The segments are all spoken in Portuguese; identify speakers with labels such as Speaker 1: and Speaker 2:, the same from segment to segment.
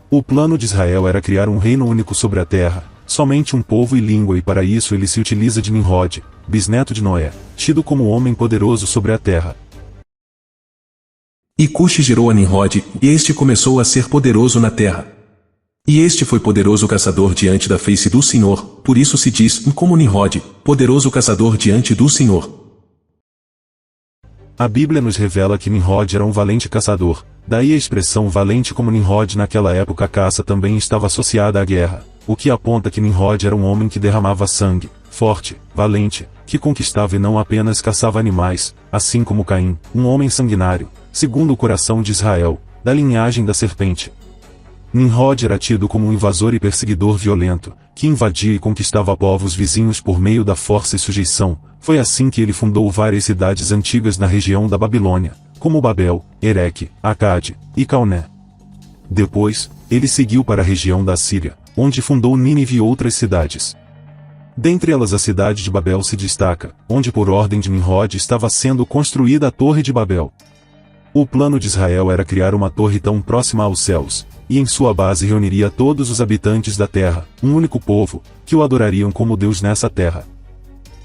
Speaker 1: O plano de Israel era criar um reino único sobre a terra, somente um povo e língua, e para isso ele se utiliza de Nimrod, bisneto de Noé, tido como homem poderoso sobre a terra.
Speaker 2: E Cuxi gerou a Nimrod, e este começou a ser poderoso na terra. E este foi poderoso caçador diante da face do Senhor, por isso se diz, como Nimrod, poderoso caçador diante do Senhor.
Speaker 1: A Bíblia nos revela que Nimrod era um valente caçador, daí a expressão valente como Nimrod. Naquela época a caça também estava associada à guerra, o que aponta que Nimrod era um homem que derramava sangue, forte, valente, que conquistava e não apenas caçava animais, assim como Caim, um homem sanguinário, segundo o coração de Israel, da linhagem da serpente. Nimrod era tido como um invasor e perseguidor violento, que invadia e conquistava povos vizinhos por meio da força e sujeição. Foi assim que ele fundou várias cidades antigas na região da Babilônia, como Babel, Ereque, Acade e Calné. Depois, ele seguiu para a região da Síria, onde fundou Nínive e outras cidades. Dentre elas a cidade de Babel se destaca, onde por ordem de Nimrod estava sendo construída a Torre de Babel. O plano de Israel era criar uma torre tão próxima aos céus, e em sua base reuniria todos os habitantes da terra, um único povo, que o adorariam como Deus nessa terra.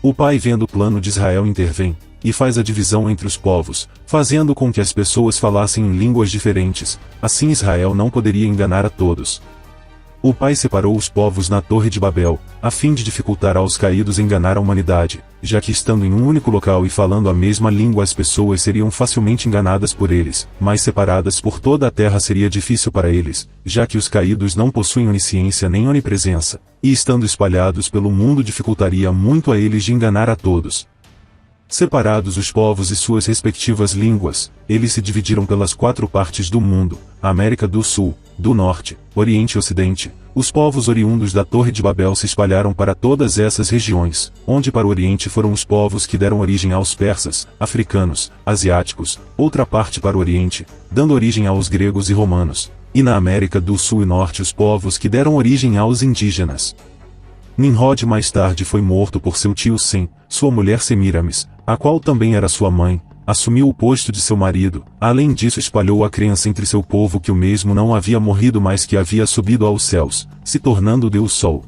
Speaker 1: O Pai, vendo o plano de Israel, intervém, e faz a divisão entre os povos, fazendo com que as pessoas falassem em línguas diferentes, assim Israel não poderia enganar a todos. O Pai separou os povos na Torre de Babel, a fim de dificultar aos caídos enganar a humanidade, já que estando em um único local e falando a mesma língua as pessoas seriam facilmente enganadas por eles, mas separadas por toda a terra seria difícil para eles, já que os caídos não possuem onisciência nem onipresença, e estando espalhados pelo mundo dificultaria muito a eles de enganar a todos. Separados os povos e suas respectivas línguas, eles se dividiram pelas 4 partes do mundo, a América do Sul, do Norte, Oriente e Ocidente. Os povos oriundos da Torre de Babel se espalharam para todas essas regiões, onde para o Oriente foram os povos que deram origem aos persas, africanos, asiáticos, outra parte para o Oriente, dando origem aos gregos e romanos, e na América do Sul e Norte os povos que deram origem aos indígenas. Nimrod mais tarde foi morto por seu tio Sem, sua mulher Semiramis, a qual também era sua mãe, assumiu o posto de seu marido. Além disso espalhou a crença entre seu povo que o mesmo não havia morrido mas que havia subido aos céus, se tornando Deus Sol.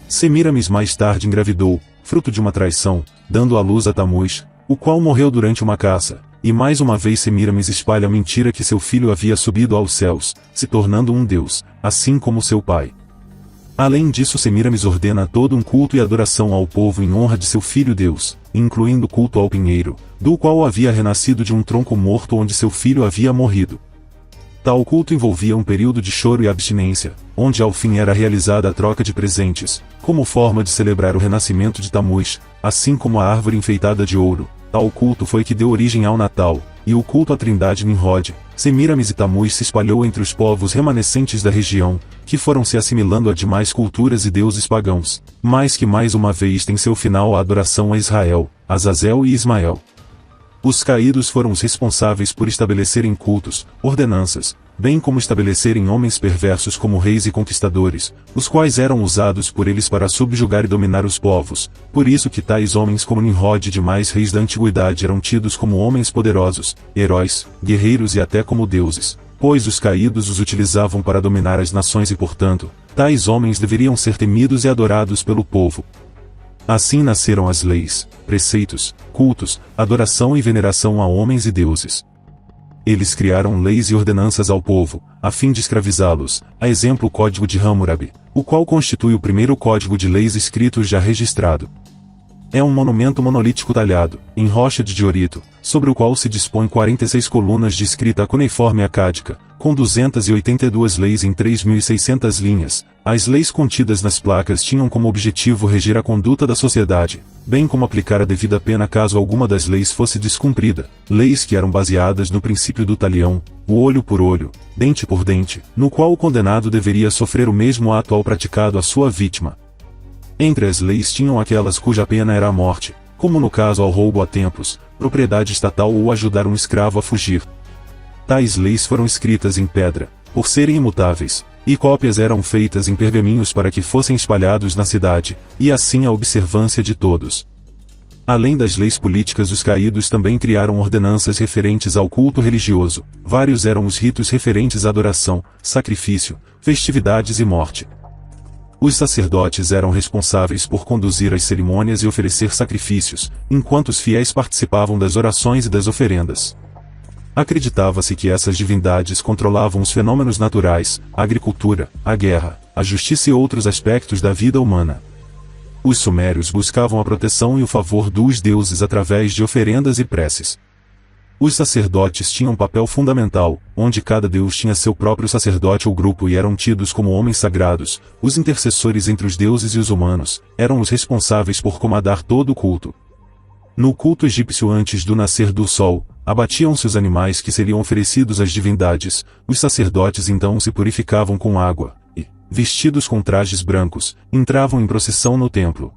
Speaker 1: Semiramis mais tarde engravidou, fruto de uma traição, dando à luz a Tamuz, o qual morreu durante uma caça, e mais uma vez Semiramis espalha a mentira que seu filho havia subido aos céus, se tornando um deus, assim como seu pai. Além disso Semiramis ordena todo um culto e adoração ao povo em honra de seu filho Deus, incluindo culto ao pinheiro, do qual havia renascido de um tronco morto onde seu filho havia morrido. Tal culto envolvia um período de choro e abstinência, onde ao fim era realizada a troca de presentes, como forma de celebrar o renascimento de Tamuz, assim como a árvore enfeitada de ouro. Tal culto foi que deu origem ao Natal, e o culto à Trindade Nimrod, Semiramis e Tamuz se espalhou entre os povos remanescentes da região, que foram se assimilando a demais culturas e deuses pagãos, mas que mais uma vez tem seu final a adoração a Israel, Azazel e Ismael. Os caídos foram os responsáveis por estabelecerem cultos, ordenanças, bem como estabelecerem homens perversos como reis e conquistadores, os quais eram usados por eles para subjugar e dominar os povos. Por isso que tais homens como Nimrod e demais reis da antiguidade eram tidos como homens poderosos, heróis, guerreiros e até como deuses, pois os caídos os utilizavam para dominar as nações e portanto, tais homens deveriam ser temidos e adorados pelo povo. Assim nasceram as leis, preceitos, cultos, adoração e veneração a homens e deuses. Eles criaram leis e ordenanças ao povo, a fim de escravizá-los, a exemplo o Código de Hammurabi, o qual constitui o primeiro código de leis escritos já registrado. É um monumento monolítico talhado, em rocha de diorito, sobre o qual se dispõe 46 colunas de escrita cuneiforme acádica, com 282 leis em 3.600 linhas. As leis contidas nas placas tinham como objetivo reger a conduta da sociedade, bem como aplicar a devida pena caso alguma das leis fosse descumprida. Leis que eram baseadas no princípio do talião, o olho por olho, dente por dente, no qual o condenado deveria sofrer o mesmo ato ao praticado à sua vítima. Entre as leis tinham aquelas cuja pena era a morte, como no caso ao roubo a templos, propriedade estatal ou ajudar um escravo a fugir. Tais leis foram escritas em pedra, por serem imutáveis, e cópias eram feitas em pergaminhos para que fossem espalhados na cidade, e assim a observância de todos. Além das leis políticas, os caídos também criaram ordenanças referentes ao culto religioso. Vários eram os ritos referentes à adoração, sacrifício, festividades e morte. Os sacerdotes eram responsáveis por conduzir as cerimônias e oferecer sacrifícios, enquanto os fiéis participavam das orações e das oferendas. Acreditava-se que essas divindades controlavam os fenômenos naturais, a agricultura, a guerra, a justiça e outros aspectos da vida humana. Os sumérios buscavam a proteção e o favor dos deuses através de oferendas e preces. Os sacerdotes tinham um papel fundamental, onde cada deus tinha seu próprio sacerdote ou grupo e eram tidos como homens sagrados. Os intercessores entre os deuses e os humanos eram os responsáveis por comandar todo o culto. No culto egípcio, antes do nascer do sol, abatiam-se os animais que seriam oferecidos às divindades. Os sacerdotes então se purificavam com água e, vestidos com trajes brancos, entravam em procissão no templo.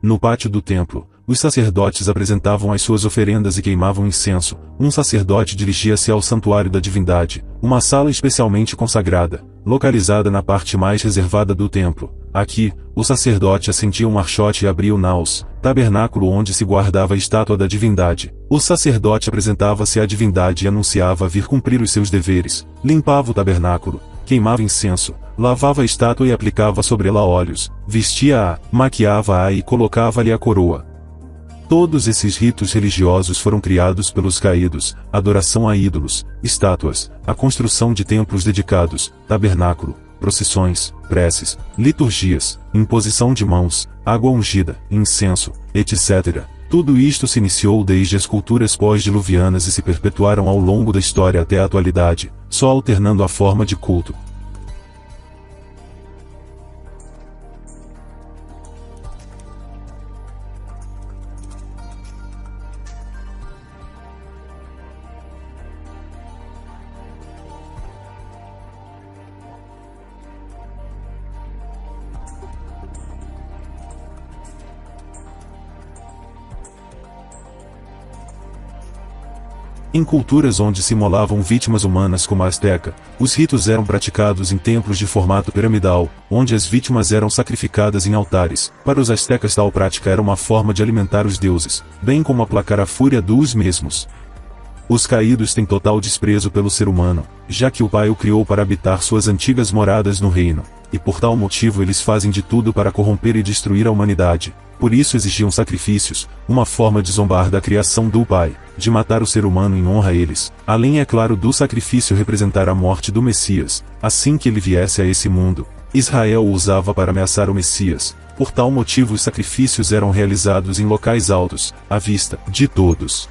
Speaker 1: No pátio do templo, os sacerdotes apresentavam as suas oferendas e queimavam incenso. Um sacerdote dirigia-se ao santuário da divindade, uma sala especialmente consagrada, localizada na parte mais reservada do templo. Aqui, o sacerdote acendia um marchote e abria o naus, tabernáculo onde se guardava a estátua da divindade. O sacerdote apresentava-se à divindade e anunciava vir cumprir os seus deveres, limpava o tabernáculo, queimava incenso, lavava a estátua e aplicava sobre ela óleos, vestia-a, maquiava-a e colocava-lhe a coroa. Todos esses ritos religiosos foram criados pelos caídos: adoração a ídolos, estátuas, a construção de templos dedicados, tabernáculo, procissões, preces, liturgias, imposição de mãos, água ungida, incenso, etc. Tudo isto se iniciou desde as culturas pós-diluvianas e se perpetuaram ao longo da história até a atualidade, só alternando a forma de culto. Em culturas onde se imolavam vítimas humanas como a Azteca, os ritos eram praticados em templos de formato piramidal, onde as vítimas eram sacrificadas em altares. Para os aztecas, tal prática era uma forma de alimentar os deuses, bem como aplacar a fúria dos mesmos. Os caídos têm total desprezo pelo ser humano, já que o Pai o criou para habitar suas antigas moradas no reino, e por tal motivo eles fazem de tudo para corromper e destruir a humanidade. Por isso exigiam sacrifícios, uma forma de zombar da criação do Pai, de matar o ser humano em honra a eles, além, é claro, do sacrifício representar a morte do Messias, assim que ele viesse a esse mundo. Israel o usava para ameaçar o Messias. Por tal motivo os sacrifícios eram realizados em locais altos, à vista de todos.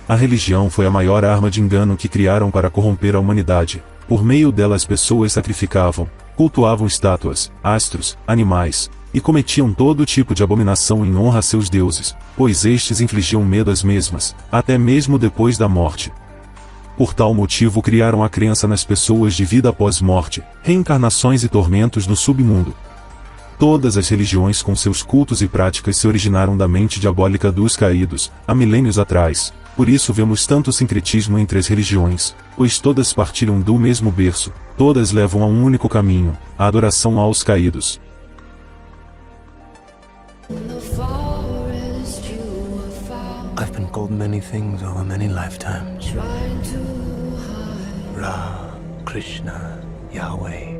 Speaker 1: A religião foi a maior arma de engano que criaram para corromper a humanidade. Por meio dela as pessoas sacrificavam, cultuavam estátuas, astros, animais, e cometiam todo tipo de abominação em honra a seus deuses, pois estes infligiam medo às mesmas, até mesmo depois da morte. Por tal motivo criaram a crença nas pessoas de vida após morte, reencarnações e tormentos no submundo. Todas as religiões com seus cultos e práticas se originaram da mente diabólica dos caídos, há milênios atrás. Por isso vemos tanto sincretismo entre as religiões, pois todas partilham do mesmo berço, todas levam a um único caminho, a adoração aos caídos.
Speaker 3: I've been called many things over many lifetimes. Ra, Krishna, Yahweh.